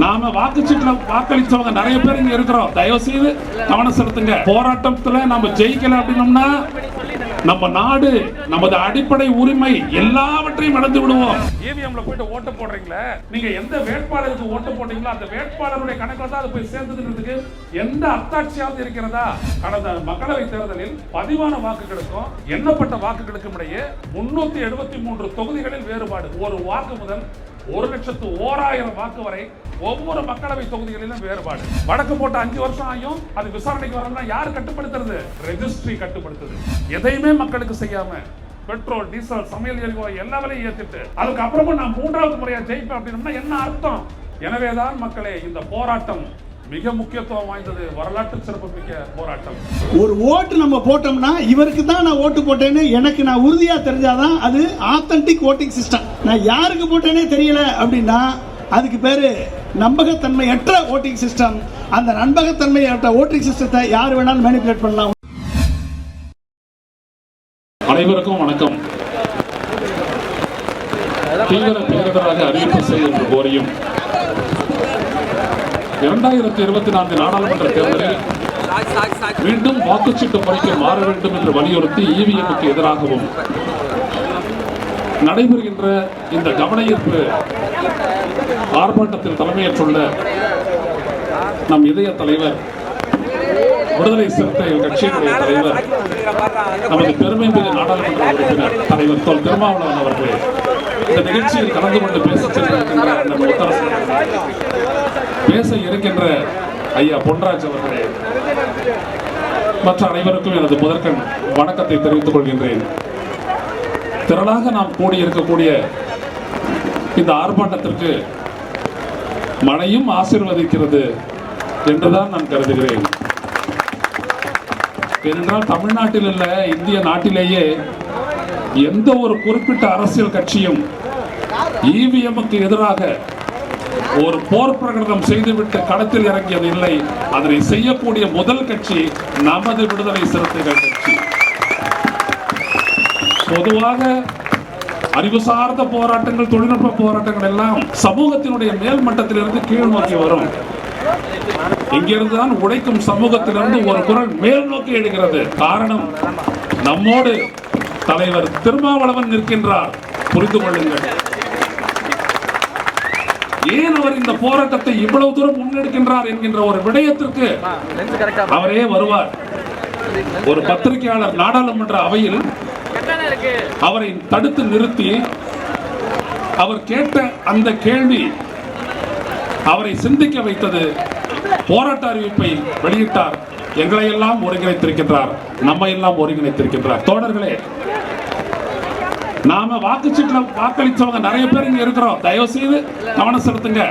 நாம வாக்குச்சீட்டுல வாக்களிச்சவங்க நிறைய பேர் இங்க இருக்கிறோம். தயவு செய்து கவனம் செலுத்துங்க. போராட்டத்துல நம்ம ஜெயிக்கல அப்படின்னோம்னா நம்ம நாடு, நமது அடிப்படை உரிமை எல்லாவற்றையும் இழந்து விடுவோம். EVM-ல போயிட்டு ஓட்டு போடுறீங்களே, நீங்க எந்த வேட்பாளருக்கு ஓட்டு போட்டீங்களோ அந்த வேட்பாளருடைய கணக்குல தான் அது போய் சேர்ந்ததுன்றதுக்கு எந்த அத்தாட்சியாவது இருக்கிறதா? கடந்த மக்களவை தேர்தலில் பதிவான வாக்குகளுக்கும் எண்ணப்பட்ட வாக்குகளுக்கும் இடையே 373 தொகுதிகளில் வேறுபாடு. ஒரு வாக்கு முதல் 1,01,000 வாக்கு வரை ஒவ்வொரு மக்களவை தொகுதிகளிலும் வேறுபாடு. வழக்கு போட்ட 5 வருஷம் ஆயும் அது விசாரணைக்கு வரணும்னா யாரு கட்டுப்படுத்துறது? ரெஜிஸ்ட்ரி கட்டுப்படுத்துது. எதையுமே மக்களுக்கு செய்யாம பெட்ரோல், டீசல், சமையல் எரிவாயு எல்லா விலையும் ஏத்திட்டு அதுக்கப்புறமா நான் 3வது முறையா ஜெயிப்பேன் அப்படின்னா என்ன அர்த்தம்? எனவேதான் மக்களே, இந்த போராட்டம் மிக முக்கியத்துவம் வாய்ந்தது. வரலாற்று சிறப்புமிக்க போராட்டம். ஒரு ஓட்டு நம்ம போட்டோம்னா இவருக்கு தான் நான் ஓட்டு போட்டேன்னு எனக்கு நான் உறுதியா தெரிஞ்சாதான் அது ஆத்தென்டிக் ஓட்டிங் சிஸ்டம். நான் யாருக்கு போட்டேனே தெரியல அப்படின்னா அதுக்கு பேரு நம்பகத்தன்மையற்ற ஓட்டிங் சிஸ்டம். அந்த நம்பகத்தன்மையற்ற ஓட்டிங் சிஸ்டத்தை யார் வேணாலும் மேனிபுலேட் பண்ணலாம். அனைவருக்கும் வணக்கம். தீவிர பேரிடராக அறிவிப்பு செய்ய கோரியும் 2024 நாடாளுமன்ற தேர்தலில் மீண்டும் வாக்குச்சீட்டு முறைக்கு மாற வேண்டும் என்று வலியுறுத்தி EVM-க்கு எதிராகவும் நடைபெறுகின்ற இந்த கவனஈர்ப்பு ஆர்ப்பாட்டத்தில் தலைமையேற்றுள்ள நம் இதய தலைவர், விடுதலை சிறுத்தைகள் கட்சியினுடைய தலைவர், நமது பெருமைமிகு நாடாளுமன்ற உறுப்பினர் தலைவர் தொல் திருமாவளவன் அவர்களே, இந்த நிகழ்ச்சியில் கலந்து கொண்டு பேச இருக்கின்ற ஐயா பொன்ராஜ் அவர்களே, மற்ற அனைவருக்கும் எனது முதற்கண் வணக்கத்தை தெரிவித்துக் கொள்கின்றேன். திரளாக நாம் கூடியிருக்கக்கூடிய இந்த ஆர்ப்பாட்டத்திற்கு மழையும் ஆசீர்வதிக்கிறது என்றுதான் நான் கருதுகிறேன். ஏனென்றால் தமிழ்நாட்டில் இல்ல, இந்திய நாட்டிலேயே எந்த ஒரு குறிப்பிட்ட அரசியல் கட்சியும் EVM-க்கு எதிராக ஒரு போர் பிரகடனம் செய்துவிட்டு களத்தில் இறங்கியது இல்லை. அதனை செய்யக்கூடிய முதல் கட்சி நமது விடுதலை சிறுத்தைகள் கட்சி. பொதுவாக அறிவு சார்ந்த போராட்டங்கள், தொழில்நுட்ப போராட்டங்கள் எல்லாம் சமூகத்தினுடைய மேல் மட்டத்திலிருந்து கீழ் நோக்கி வரும். இங்கிருந்துதான் உடைக்கும் சமூகத்திலிருந்து ஒரு குரல் மேல் நோக்கி எழுகிறது. காரணம், நம்மோடு தலைவர் திருமாவளவன் நிற்கின்றார். புரிந்து கொள்ளுங்கள். ஏன் அவர் இந்த போராட்டத்தை இவ்வளவு தூரம் முன்னெடுக்கின்றார் என்கின்ற ஒரு விடயத்திற்கு அவரே வருவார். ஒரு பத்திரிகையாளர் நாடாளுமன்ற அவையில் அவரை தடுத்து நிறுத்தி அவர் கேட்ட அந்த கேள்வி அவரை சிந்திக்க வைத்தது. போராட்ட அறிவிப்பை வெளியிட்டார். எங்களை எல்லாம் ஒருங்கிணைத்திருக்கின்றார், நம்ம எல்லாம் ஒருங்கிணைத்திருக்கின்றார். தோழர்களே, நாம வாக்குச்சீட்டுல வாக்களிச்சவங்க நிறைய பேர் இங்க இருக்கிறோம். தயவு செய்து கவனம் செலுத்துங்க.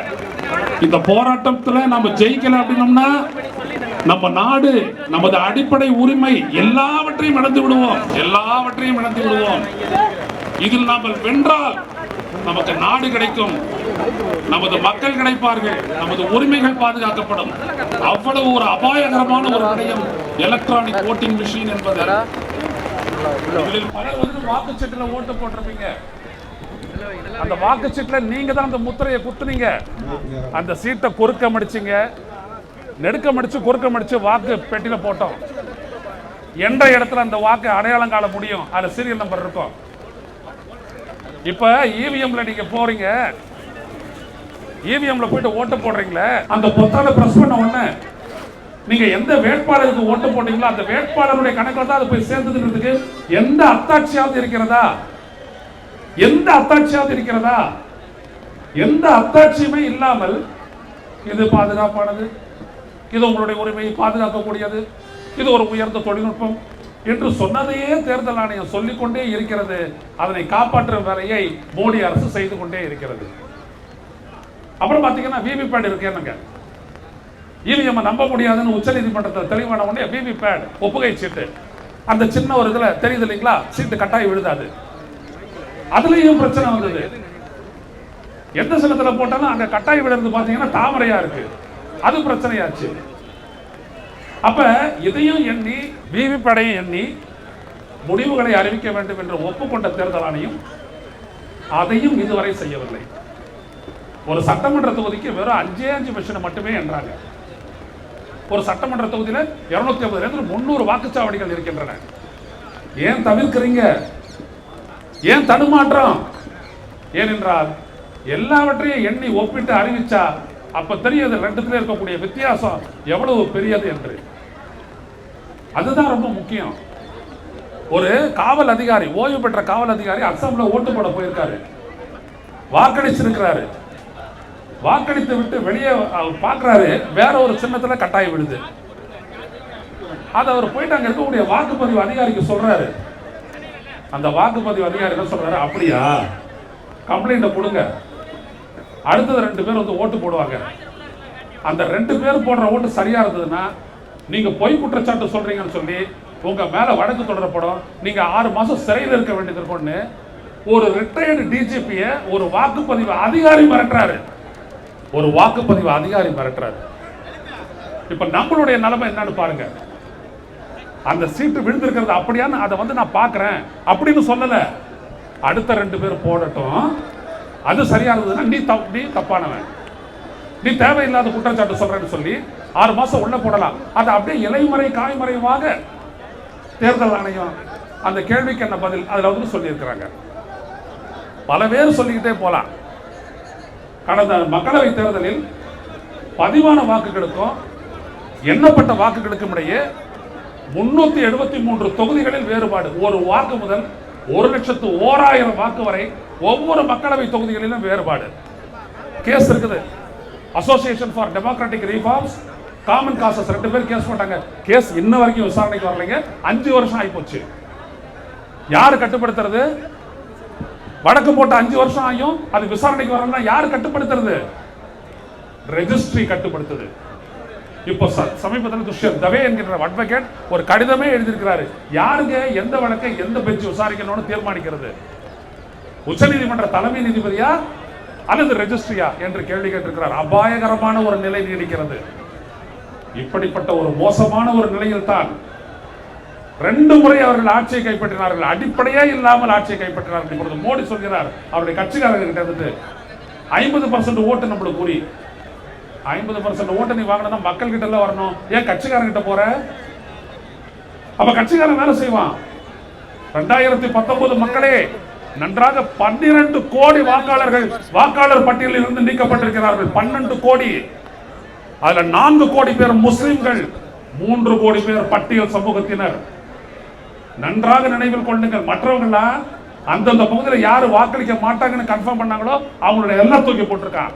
இந்த போராட்டத்துல நம்ம ஜெயிக்கல அப்படின்னோம்னா நம்ம நாடு, நமது அடிப்படை உரிமை எல்லாவற்றையும் இழந்து விடுவோம். எல்லாவற்றையும் இழந்து விடுவோம். இதில் நாம் வென்றால் நமக்கு நாடு கிடைக்கும், நமது மக்கள் கிடைப்பார்கள், நமது உரிமைகள் பாதுகாக்கப்படும். அவ்வளவு ஒரு அபாயகரமான ஒரு விடயம் எலக்ட்ரானிக் ஓட்டிங் மிஷின் என்பது. பலர் வந்து வாக்குச்சீட்டுல ஓட்டு போட்டிருப்பீங்க. அந்த வாக்குச்சீட்டுல நீங்க தான் அந்த முத்திரையை குத்துனீங்க. அந்த சீட்டை குறுக்க மடிச்சீங்க, நெடுக்க மடிச்சு குறுக்க மடிச்சு வாக்கு பெட்டியில போட்டோம். என்ற இடத்துல அந்த வாக்கு அடையாளம் காண முடியும். அதுல சீரியல் நம்பர் இருக்கும். இப்ப EVM-ல நீங்க போறீங்க, EVM-ல போயிட்டு ஓட்டு போடுறீங்களே, அந்த பொத்தானை பிரஸ் பண்ண உடனே நீங்க எந்த வேட்பாளருக்கு ஓட்டு போட்டீங்களோ அந்த வேட்பாளருடைய கணக்குல தான் அது போய் சேர்ந்ததுன்றதுக்கு எந்த அத்தாட்சியாவது இருக்கிறதா? எந்த அத்தாட்சியாவது இருக்கிறதா? எந்த அத்தாட்சியுமே இல்லாமல் இது பாதுகாப்பானது, இது உங்களுடைய உரிமையை பாதுகாக்கக்கூடியது, இது ஒரு உயர்ந்த தொழில்நுட்பம் என்று சொன்னதையே தேர்தல் ஆணையம் சொல்லிக்கொண்டே இருக்கிறது. அதனை காப்பாற்றும் வேலையை மோடி அரசு செய்து கொண்டே இருக்கிறது. அப்புறம் பாத்தீங்கன்னா VVPAT இருக்கு. என்னங்க EVM நம்ப முடியாதுன்னு உச்ச நீதிமன்றத்தில் தெளிவான உடனே VVPAT ஒப்புகை சீட்டு, அந்த சின்ன ஒரு இதுல தெரியுது இல்லைங்களா, சீட்டு கட்டாயம் விழுதாது. அதுலயும் பிரச்சனை வந்தது. எந்த சின்னத்துல போட்டாலும் அங்க கட்டாயம் விழுறது பாத்தீங்கன்னா தாமரையா இருக்கு. அது பிரச்சனையாச்சு. அப்ப இதையும் எண்ணி VVPAT-ஐயும் எண்ணி முடிவுகளை அறிவிக்க வேண்டும் என்று ஒப்புக்கொண்ட தேர்தல் ஆணையம் அதையும் இதுவரை செய்யவில்லை. ஒரு சட்டமன்ற தொகுதிக்கு வெறும் 5 மிஷின் மட்டுமே என்றாங்க. ஒரு சட்டமன்ற தொகுதியில் 250 300 வாக்குச்சாவடிகள் இருக்கின்றன. ஏன் தவிர்க்கிறீங்க? ஏன் தடுமாற்றம்? ஏனென்றால் எல்லாவற்றையும் எண்ணி ஒப்பிட்டு அறிவிச்சா அப்ப தெரியாது ரெண்டுத்துல இருக்கக்கூடிய வித்தியாசம் எவ்வளவு பெரியது என்று. அதுதான் ரொம்ப முக்கியம். ஒரு காவல் அதிகாரி, ஓய்வு பெற்ற காவல் அதிகாரி அஸ்ஸாம்ல ஓட்டு போட போயிருக்காரு, வாக்களிச்சிருக்கிறாரு. வாக்களித்து விட்டு வெளியே பார்க்கிறாரு, வேற ஒரு சின்னத்துல கட்டாயம் விடுது. அதை அவர் போயிட்டு அங்க இருக்கக்கூடிய வாக்குப்பதிவு அதிகாரிக்கு சொல்றாரு. அந்த வாக்குப்பதிவு அதிகாரி என்ன சொல்றாரு, அப்படியா, கம்ப்ளைண்ட்டை கொடுங்க, அடுத்தது 2 பேர் வந்து ஓட்டு போடுவாங்க. அந்த 2 பேர் போடுற ஓட்டு சரியா இருந்ததுன்னா நீங்க பொய் குற்றச்சாட்டு சொல்றீங்கன்னு சொல்லி உங்க மேல வழக்கு தொடரப்படும், நீங்க 6 மாசம் சிறையில் இருக்க வேண்டியது இருக்கும்னு ஒரு ரிட்டையர்டு டிஜிபியை ஒரு வாக்குப்பதிவு அதிகாரி மிரட்டுறாரு. ஒரு வாக்குப்பதிவு அதிகாரி மிரட்டுறாரு. இப்ப நம்மளுடைய நிலைமை என்னன்னு பாருங்க. அந்த சீட்டு விழுந்திருக்கிறது அப்படியான்னு அதை வந்து நான் பார்க்கிறேன் அப்படின்னு சொல்லல. அடுத்த 2 பேர் போடட்டும், அது சரியா இருந்ததுன்னா நீ தப்பானவன், நீ தேவையில்லாத குற்றச்சாட்டு சொல்றேன்னு சொல்லி 6 மாசம் உள்ள போடலாம். அது அப்படியே இலைமறை காய்மறைவாக தேர்தல் ஆணையம் அந்த கேள்விக்கு என்ன பதில் அதுல வந்து சொல்லி இருக்கிறாங்க. பல பேர் சொல்லிக்கிட்டே போலாம். கடந்த மக்களவை தேர்தலில் பதிவான வாக்குகளுக்கும் எண்ணப்பட்ட வாக்குகளுக்கும் இடையே 373 தொகுதிகளில் வேறுபாடு. ஒரு வாக்கு முதல் 1,01,000 வாக்கு வரை ஒவ்வொரு மக்களவை தொகுதிகளிலும் வேறுபாடு. கேஸ் இருக்குது. Association for democratic reforms, common causes 2 பேர் கேஸ் போட்டாங்க. கேஸ் இன்ன வரைக்கும் விசாரணைக்கு வரலைங்க. 5 வருஷம் ஆயிப்போச்சு. யாரு கட்டுப்படுத்துறது? வழக்கு போட்ட 5 வருஷம் ஆயும் அது விசாரணைக்கு வரலன்னா யாரு கட்டுப்படுத்துறது? ரெஜிஸ்ட்ரி கட்டுப்படுத்துது. இப்போ சமீபத்தில் துஷ்யந்த் தவே என்கிற அட்வொகேட் ஒரு கடிதமே எழுதியிருக்கிறாரு. யாருங்க எந்த வழக்கை எந்த பெஞ்ச் விசாரிக்கணும்னு தீர்மானிக்கிறது? உச்சநீதிமன்ற தலைமை நீதிபதியா அல்லது ரெஜிஸ்ட்ரியா என்று கேள்வி கேட்டிருக்கிறார். அபாயகரமான ஒரு நிலை நீடிக்கிறது. இப்படிப்பட்ட ஒரு மோசமான ஒரு நிலையில் தான் 2 முறை அவர்கள் ஆட்சியை கைப்பற்றினார்கள். அடிப்படையே இல்லாமல் ஆட்சியை கைப்பற்றினார்கள். இப்பொழுது மோடி சொல்கிறார் அவருடைய கட்சிக்காரர்கிட்ட இருந்து 50% ஓட்டு நம்மளுக்கு கூறி 50% ஓட்டு நீ வாங்கினா மக்கள் கிட்ட எல்லாம் வரணும். ஏன் கட்சிக்காரங்கிட்ட போற? அப்ப கட்சிக்காரன் வேலை செய்வான். 2019 மக்களே நன்றாக 12 கோடி வாக்காளர்கள் வாக்காளர் பட்டியலில் இருந்து நீக்கப்பட்டிருக்கிறார்கள். 12 கோடி. அதுல 4 கோடி பேர் முஸ்லிம்கள், 3 கோடி பேர் பட்டியல் சமூகத்தினர். நன்றாக நினைவில் கொள்ளுங்கள். மற்றவங்களா அந்தந்த பகுதியில் யாரு வாக்களிக்க மாட்டாங்கன்னு கன்ஃபார்ம் பண்ணாங்களோ அவங்களுடைய எல்லாம் தூக்கி போட்டிருக்கான்.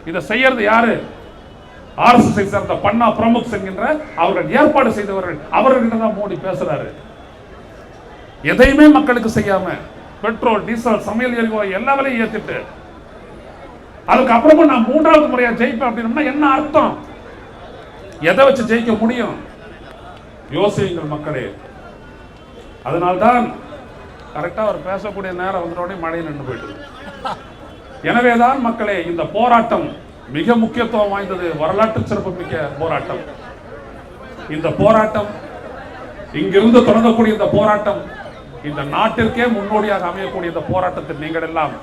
இதை செய்யறது யாரு? ஆர்எஸ்எஸ்ஐ சேர்ந்த பன்னா பிரமுக் என்கின்ற அவர்கள் ஏற்பாடு செய்தவர்கள். அவர்கிட்ட தான் மோடி பேசுறாரு. எதையுமே மக்களுக்கு செய்யாம பெட்ரோல், டீசல், சமையல் எரிவாயு எல்லா விலையும் ஏத்திட்டு அதுக்கு அப்புறமா நான் 3வது முறையா ஜெயிப்பேன் அப்படின்னா என்ன அர்த்தம்? எதை வச்சு ஜெயிக்க முடியும்? யோசியுங்கள் மக்களே. அதனால்தான் கரெக்டா அவர் பேசக்கூடிய நேரம் வந்தோடனே மழை நின்று போயிட்டு. எனவேதான் மக்களே இந்த போராட்டம் மிக முக்கியத்துவம் வாய்ந்தது. வரலாற்று சிறப்பு மிக்க போராட்டம். இந்த போராட்டம் இங்கிருந்து தொடங்கக்கூடிய இந்த போராட்டம் இந்த நாட்டிற்கே முன்னோடியாக அமையக்கூடிய இந்த போராட்டத்தில் நீங்கள் எல்லாம்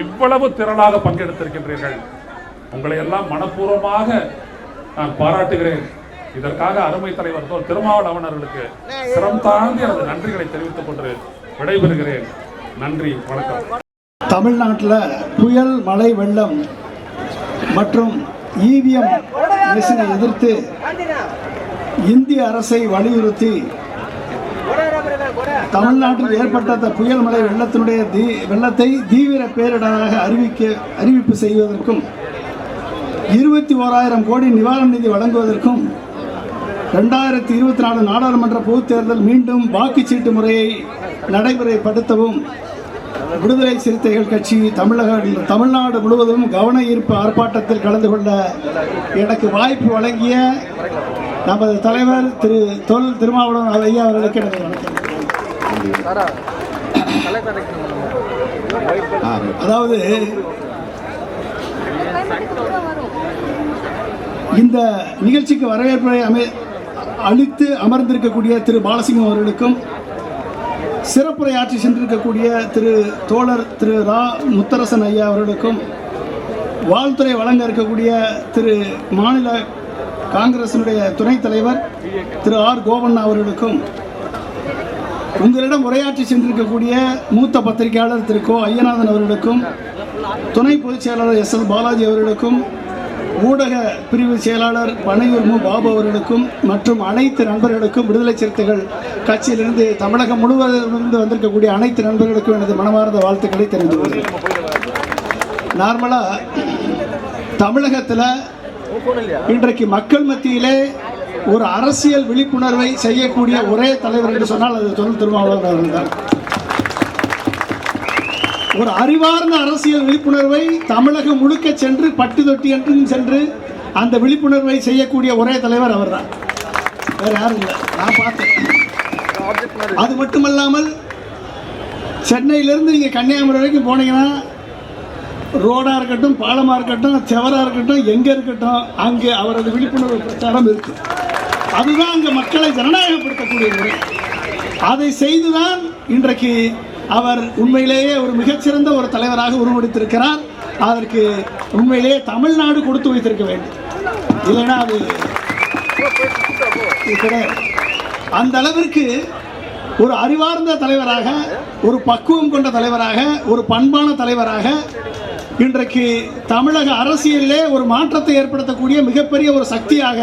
இவ்வளவு திரளாக பங்கெடுத்திருக்கின்றீர்கள். உங்களை எல்லாம் மனப்பூர்வமாக நான் பாராட்டுகிறேன். இதற்காக அருமை தலைவர் திருமாவளவன் அவர்களுக்கு சிரம் தாழ்ந்து எனது நன்றிகளை தெரிவித்துக் கொண்டு விடைபெறுகிறேன். நன்றி, வணக்கம். தமிழ்நாட்டில் புயல், மழை, வெள்ளம் மற்றும் இவிஎம் மிஷினை எதிர்த்து இந்திய அரசை வலியுறுத்தி தமிழ்நாட்டில் ஏற்பட்ட புயல், மழை, வெள்ளத்தை தீவிர பேரிடராக அறிவிப்பு செய்வதற்கும் 21,000 கோடி நிவாரண நிதி வழங்குவதற்கும் 2024 நாடாளுமன்ற பொதுத் தேர்தல் மீண்டும் வாக்குச்சீட்டு முறையை நடைமுறைப்படுத்தவும் விடுதலை சிறுத்தைகள் கட்சி தமிழ்நாடு முழுவதும் கவன ஈர்ப்பு ஆர்ப்பாட்டத்தில் கலந்து கொள்ள எனக்கு வாய்ப்பு வழங்கிய நமது தலைவர் திரு தொல் திருமாவளவன் ஐயா அவர்களுக்கு அதாவது இந்த நிகழ்ச்சிக்கு வரவேற்பை அளித்து அமர்ந்திருக்கக்கூடிய திரு பாலசிங்கம் அவர்களுக்கும், சிறப்புரையாற்றி சென்றிருக்கக்கூடிய திரு தோழர் திரு ரா முத்தரசன் ஐயா அவர்களுக்கும், வாழ்த்துறை வழங்க இருக்கக்கூடிய திரு மாநில காங்கிரசினுடைய துணைத் தலைவர் திரு ஆர் கோவண்ணா அவர்களுக்கும், உங்களிடம் உரையாற்றி சென்றிருக்கக்கூடிய மூத்த பத்திரிகையாளர் திரு கோ ஐயநாதன் அவர்களுக்கும், துணை பொதுச் செயலாளர் எஸ்.எல். பாலாஜி அவர்களுக்கும், ஊடக பிரிவு செயலாளர் பனையூர் மு. பாபு அவர்களுக்கும் மற்றும் அனைத்து நண்பர்களுக்கும், விடுதலை சிறுத்தைகள் கட்சியிலிருந்து தமிழகம் முழுவதிலிருந்து வந்திருக்கக்கூடிய அனைத்து நண்பர்களுக்கும் எனது மனமார்ந்த வாழ்த்துக்களை தெரிந்து கொள்கிறேன். நார்மலாக தமிழகத்தில் இன்றைக்கு மக்கள் மத்தியிலே ஒரு அரசியல் விழிப்புணர்வை செய்யக்கூடிய ஒரே தலைவர் என்று சொன்னால் அது தொல் திருமாவளவன் அவர்கள் தான். ஒரு அறிவார்ந்த அரசியல் விழிப்புணர்வை தமிழகம் முழுக்க சென்று பட்டு தொட்டி என்றும் சென்று அந்த விழிப்புணர்வை செய்யக்கூடிய ஒரே தலைவர் அவர் தான், வேற யாரும் இல்லை. நான் பார்த்தேன். அது மட்டுமல்லாமல் சென்னையிலிருந்து நீங்கள் கன்னியாகுமரி வரைக்கும் போனீங்கன்னா ரோடாக இருக்கட்டும், பாலமாக இருக்கட்டும், செவராக இருக்கட்டும், எங்கே இருக்கட்டும், அங்கே அவரது விழிப்புணர்வு பிரச்சாரம் இருக்கு. அதுதான் அங்கே மக்களை ஜனநாயகப்படுத்தக்கூடிய முறை. அதை செய்துதான் இன்றைக்கு அவர் உண்மையிலேயே ஒரு மிகச்சிறந்த ஒரு தலைவராக உருவெடுத்திருக்கிறார். அதற்கு உண்மையிலேயே தமிழ்நாடு கொடுத்து வைத்திருக்க வேண்டும், இல்லைன்னா அது கிடையாது. அந்த அளவிற்கு ஒரு அறிவார்ந்த தலைவராக, ஒரு பக்குவம் கொண்ட தலைவராக, ஒரு பண்பான தலைவராக இன்றைக்கு தமிழக அரசியலிலே ஒரு மாற்றத்தை ஏற்படுத்தக்கூடிய மிகப்பெரிய ஒரு சக்தியாக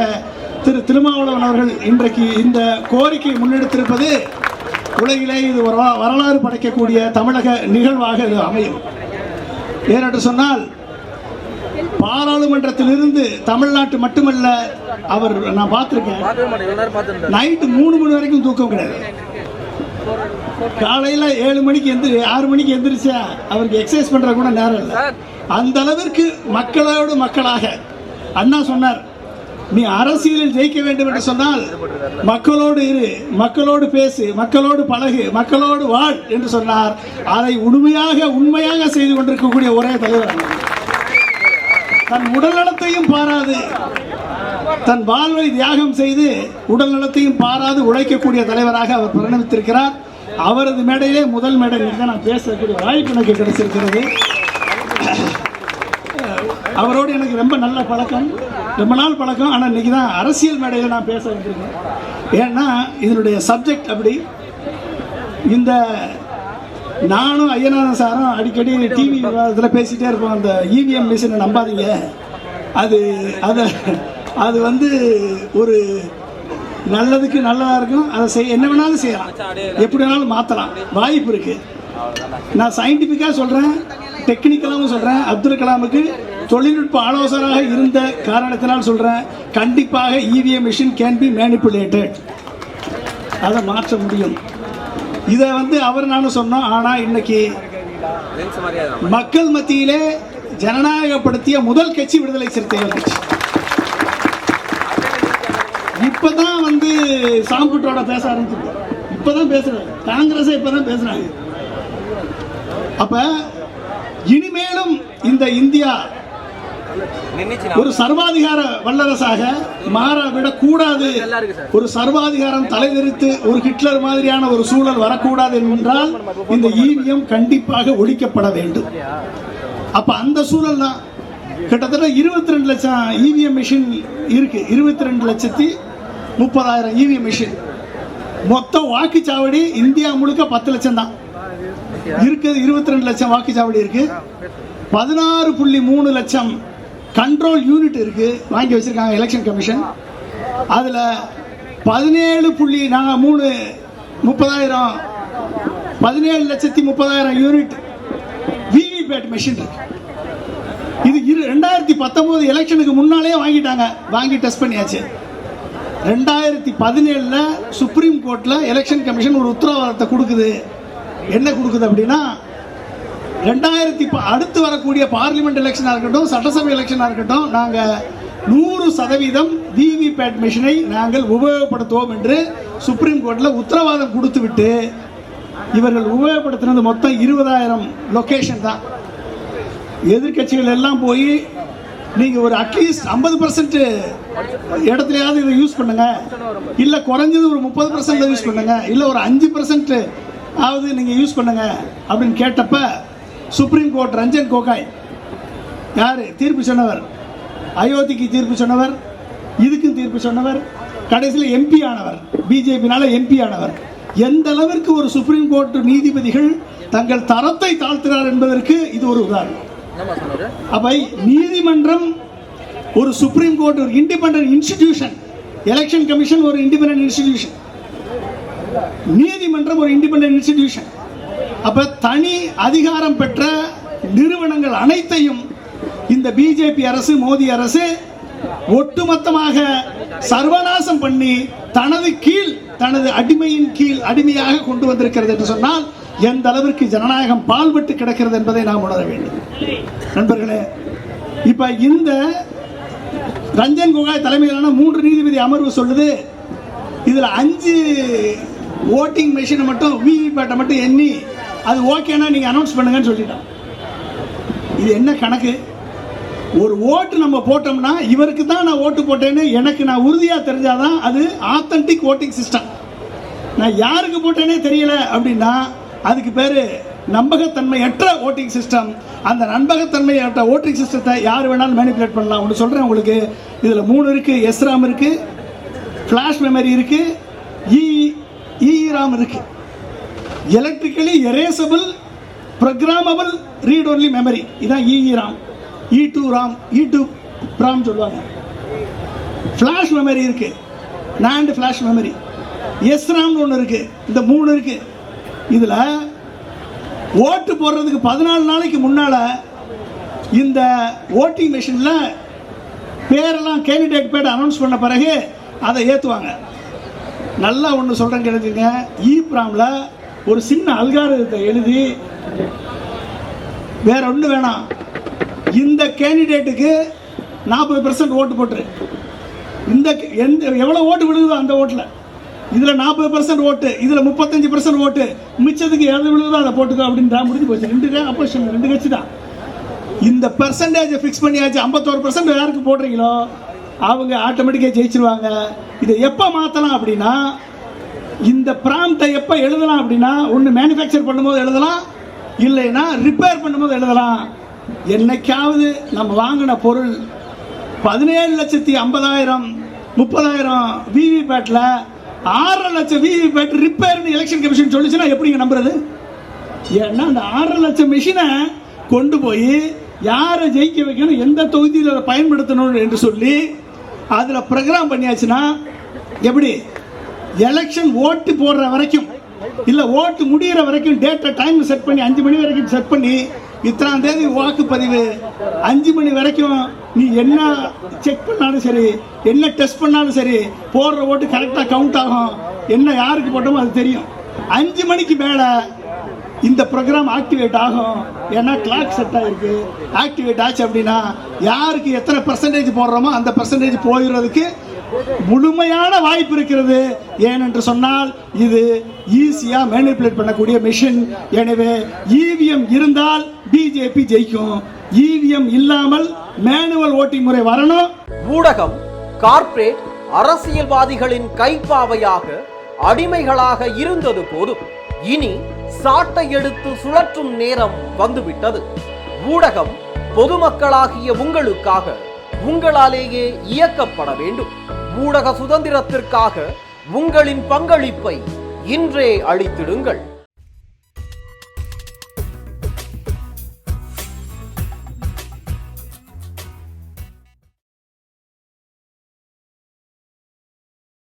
திரு திருமாவளவன் அவர்கள் இன்றைக்கு இந்த கோரிக்கையை முன்னெடுத்திருப்பது உலகிலே இது ஒரு வரலாறு படைக்கக்கூடிய தமிழக நிகழ்வாக இது அமையும். ஏனென்று சொன்னால் பாராளுமன்றத்திலிருந்து தமிழ்நாட்டு மட்டுமல்ல, அவர் நான் பார்த்துருக்கேன், நைட்டு 3 மணி வரைக்கும் தூக்கம் கிடையாது. காலையில் 7 மணிக்கு 6 மணிக்கு எந்திரிச்சா அவருக்கு எக்ஸசைஸ் பண்ணுற கூட நேரம் இல்லை. அந்த அளவிற்கு மக்களோடு மக்களாக அண்ணா சொன்னார், நீ அரசியலில் ஜெயிக்க வேண்டும் என்று சொன்னால் மக்களோடு இரு, மக்களோடு பேசு, மக்களோடு பழகு, மக்களோடு வாழ் என்று சொன்னார். அதை உண்மையாக செய்து கொண்டிருக்கக்கூடிய ஒரே தலைவர். தன் உடல் நலத்தையும் பாராது, தன் வாழ்வை தியாகம் செய்து உடல் நலத்தையும் பாராது உழைக்கக்கூடிய தலைவராக அவர் பரிணமித்திருக்கிறார். அவரது மேடையிலே முதல் மேடையில் நான் பேசக்கூடிய வாய்ப்பு எனக்கு கிடைச்சிருக்கிறது. அவரோடு எனக்கு ரொம்ப நல்ல பழக்கம், ரொம்ப நாள் பழக்கம். ஆனால் இன்னைக்கு தான் அரசியல் மேடையில் நான் பேச வந்திருக்கேன். ஏன்னா இதனுடைய சப்ஜெக்ட் அப்படி. இந்த நானும் ஐயநாதன் சாரும் அடிக்கடி டிவி விவாதத்தில் பேசிகிட்டே இருப்போம். அந்த இவிஎம் மிஷினை நம்பாதீங்க, அது வந்து ஒரு நல்லதுக்கு நல்லதாக இருக்கும். அதை என்ன வேணாலும் செய்யலாம், எப்படி வேணாலும் மாற்றலாம், வாய்ப்பு இருக்குது. நான் சயின்டிஃபிக்காக சொல்கிறேன், டெக்னிக்கலாகவும் சொல்கிறேன். அப்துல் கலாமுக்கு தொழில்நுட்ப ஆலோசகராக இருந்த காரணத்தினால் சொல்கிறேன், கண்டிப்பாக EVM machine can be manipulated, அதை மாற்ற முடியும். இதை வந்து அவர் நானும் சொன்னோம். ஆனால் இன்னைக்கு மக்கள் மத்தியிலே ஜனநாயகப்படுத்திய முதல் கட்சி விடுதலை சிறுத்தைகள் கட்சி. இப்பதான் வந்து சாம்புட்டோட பேச ஆரம்பிச்சிருக்கோம், இப்பதான் பேசுறாங்க. காங்கிரஸே இப்பதான் பேசுறாங்க. அப்ப இனிமேலும் இந்த இந்தியா ஒரு சர்வாதிகார வல்லரசாக மாறவிடக் கூடாது. ஒரு சர்வாதிகாரம் தலைவிரித்து ஒரு ஹிட்லர் மாதிரியான ஒரு சூழல் வரக்கூடாது என்றால் இந்த இவிஎம் கண்டிப்பாக ஒழிக்கப்பட வேண்டும். அப்ப அந்த சூழல் தான் கிட்டத்தட்ட 22 லட்சம் இவிஎம் மிஷின் இருக்கு. 22,30,000 இவிஎம் மிஷின். மொத்த வாக்குச்சாவடி இந்தியா முழுக்க 10 லட்சம் தான் இருக்குது. 22 லட்சம் வாக்குச்சாவடி இருக்கு. 16.3 லட்சம் கண்ட்ரோல் யூனிட் இருக்கு, வாங்கி வச்சிருக்காங்க எலெக்ஷன் கமிஷன். அதுல 17,30,000 யூனிட் விவிபேட் மெஷின் இருக்கு. இது 2019 எலெக்ஷனுக்கு முன்னாலே வாங்கிட்டாங்க, வாங்கி டெஸ்ட் பண்ணியாச்சு. 2017 சுப்ரீம் கோர்ட்ல எலெக்ஷன் கமிஷன் ஒரு உத்தரவாதத்தை கொடுக்குது. என்ன கொடுக்குது அப்படின்னா, அடுத்து வரக்கூடிய பார்லிமெண்ட் எலெக்ஷனாக இருக்கட்டும், சட்டசபை எலெக்ஷனாக இருக்கட்டும், நாங்கள் 100% விவிபேட் மிஷினை நாங்கள் உபயோகப்படுத்துவோம் என்று சுப்ரீம் கோர்ட்டில் உத்தரவாதம் கொடுத்து விட்டு இவர்கள் உபயோகப்படுத்தினது மொத்தம் 20,000 லொக்கேஷன் தான். எதிர்கட்சிகள் எல்லாம் போய் நீங்கள் ஒரு அட்லீஸ்ட் 50% இடத்துலையாவது இதை யூஸ் பண்ணுங்க, இல்லை குறைஞ்சது ஒரு 30% யூஸ் பண்ணுங்க, இல்லை ஒரு 5% ஆவது நீங்கள் யூஸ் பண்ணுங்க அப்படின்னு கேட்டப்ப சுப்ரீம் கோர்ட் ரஞ்சன் கோகாய் யாரு தீர்ப்பு சொன்னவர்? அயோத்திக்கு தீர்ப்பு சொன்னவர், இதுக்கும் தீர்ப்பு சொன்னவர், கடைசியில் எம்பி ஆனவர், பிஜேபினால எம்பி ஆனவர். எந்த அளவிற்கு ஒரு சுப்ரீம் கோர்ட் நீதிபதிகள் தங்கள் தரத்தை தாழ்த்துறார் என்பதற்கு இது ஒரு உதாரணம். அப்ப நீதிமன்றம் ஒரு சுப்ரீம் கோர்ட் ஒரு இண்டிபெண்டன்ட் இன்ஸ்டிடியூஷன், எலெக்ஷன் கமிஷன் ஒரு இண்டிபெண்டன்ட் இன்ஸ்டிடியூஷன், நீதிமன்றம் ஒரு இண்டிபெண்டன்ட் இன்ஸ்டிடியூஷன். அப்ப தனி அதிகாரம் பெற்ற நிறுவனங்கள் அனைத்தையும் இந்த பிஜேபி அரசு, மோடி அரசு ஒட்டுமொத்தமாக சர்வநாசம் பண்ணி தனது கீழ், தனது அடிமையின் கீழ் அடிமையாக கொண்டு வந்திருக்கிறது என்று சொன்னால் எந்த அளவிற்கு ஜனநாயகம் பால்பட்டு கிடக்கிறது என்பதை நாம் உணர வேண்டும். நண்பர்களே, இப்ப இந்த ரஞ்சன் கோகாய் தலைமையிலான 3 நீதிபதி அமர்வு சொல்லுது, இதுல 5 ஓட்டிங் மெஷினை மட்டும், விவிபேட்டை மட்டும் எண்ணி அது ஓகேனா நீங்க அனௌன்ஸ் பண்ணுங்கன்னு சொல்லிட்டோம். இது என்ன கணக்கு? ஒரு ஓட்டு நம்ம போட்டோம்னா இவருக்கு தான் நான் ஓட்டு போட்டேன்னு எனக்கு நான் உறுதியா தெரிஞ்சாதான் அது ஆத்தென்டிக் ஓட்டிங் சிஸ்டம். நான் யாருக்கு போட்டேனே தெரியல அப்படின்னா அதுக்கு பேரு நம்பகத்தன்மையற்ற ஓட்டிங் சிஸ்டம். அந்த நம்பகத்தன்மையற்ற ஓட்டிங் சிஸ்டத்தை யார் வேணாலும் மேனிபுலேட் பண்ணலாம். ஒன்று சொல்றேன் உங்களுக்கு, இதுல 3 இருக்கு. எஸ்ராம் இருக்கு, ஃபிளாஷ் மெமரி இருக்கு, EEROM இருக்கு. Electrically erasable programmable read only memory, இதான் EEROM. E2RAM சொல்லுவாங்க. ஃபிளாஷ் மெமரி இருக்கு, NAND ஃபிளாஷ் மெமரி. எஸ்ராம் ஒன்று இருக்கு. இந்த 3 இருக்கு. இதுல ஓட்டு போடுறதுக்கு 14 நாளைக்கு முன்னால இந்த ஓட்டிங் மெஷின்ல பேரெல்லாம் கேண்டிடேட் பேர் அனௌன்ஸ் பண்ண பிறகு அதை ஏற்றுவாங்க. நல்லா ஒன்று சொல்றேன் கேளுங்க. EEPROMல ஒரு சின்ன அல்காரிதத்தை எழுதி, வேற ஒன்று வேணாம், இந்த கேண்டிடேட்டுக்கு 40% ஓட்டு போட்டுரு, இந்த எவ்வளவு ஓட்டு விழுகுதோ அந்த ஓட்டுல, இதுல 40% ஓட்டு, இதுல 35% ஓட்டு, மிச்சத்துக்கு எது விழுகுதோ அதை போட்டுக்கோ அப்படின்னு முடிஞ்சு போச்சு. 2 அப்போசிஷன், 2 கட்சி தான். இந்த பெர்சன்டேஜை ஃபிக்ஸ் பண்ணியாச்சு. 51% யாருக்கு போடுறீங்களோ அவங்க ஆட்டோமேட்டிக்காக ஜெயிச்சிருவாங்க. இதை எப்போ மாற்றலாம் அப்படின்னா, இந்த ப்ராம்ப்டை எப்போ எழுதலாம் அப்படின்னா, ஒன்று மேனுஃபேக்சர் பண்ணும்போது எழுதலாம், இல்லைன்னா ரிப்பேர் பண்ணும்போது எழுதலாம். என்னைக்காவது நம்ம வாங்கின பொருள் 17,50,000 30,000 விவிபேட்டில் 6 லட்சம் விவிபேட் ரிப்பேர்னு எலெக்ஷன் கமிஷன் சொல்லிச்சுன்னா எப்படிங்க நம்புறது? ஏன்னா அந்த 6 லட்சம் மிஷினை கொண்டு போய் யாரை ஜெயிக்க வைக்கணும், எந்த தொகுதியில் அதை பயன்படுத்தணும் என்று சொல்லி அதில் ப்ரோக்ராம் பண்ணியாச்சுன்னா எப்படி எலெக்ஷன் ஓட்டு போடுற வரைக்கும், இல்லை ஓட்டு முடிகிற வரைக்கும் டேட்டை டைம் செட் பண்ணி 5 மணி வரைக்கும் செட் பண்ணி, இத்தனாம் தேதி வாக்குப்பதிவு 5 மணி வரைக்கும் நீ என்ன செக் பண்ணாலும் சரி, என்ன டெஸ்ட் பண்ணாலும் சரி, போடுற ஓட்டு கரெக்டாக கவுண்ட் ஆகும், என்ன யாருக்கு போட்டோமோ அது தெரியும். 5 மணிக்கு மேலே இந்த ப்ரோக்ராம் ஆக்டிவேட் ஆகும். ஏன்னா கிளாக் செட் ஆகிருக்கு. ஆக்டிவேட் ஆச்சு அப்படின்னா யாருக்கு எத்தனை பெர்சன்டேஜ் போடுறோமோ அந்த பெர்சன்டேஜ் போயிடுறதுக்கு முழுமையான வாய்ப்பு இருக்கிறது. ஏனென்று சொன்னால் இது ஈஸியா மேனிபுலேட் பண்ணக்கூடிய மெஷின். எனவே இவிஎம் இருந்தால் பிஜேபி ஜெயிக்கும், இவிஎம் இல்லாமல் மேனுவல் ஓட்டிங் முறை வரணும். ஊடகம், கார்ப்பரேட், அரசியல்வாதிகளின் கைப்பாவையாக, அடிமைகளாக இருந்தது போதும். இனி சாட்டை எடுத்து சுழற்றும் நேரம் வந்துவிட்டது. ஊடகம் பொதுமக்களாகிய உங்களுக்காக, உங்களாலேயே இயக்கப்பட வேண்டும். ஊடக சுதந்திரத்திற்காக உங்களின் பங்களிப்பை இன்றே அளித்திடுங்கள்.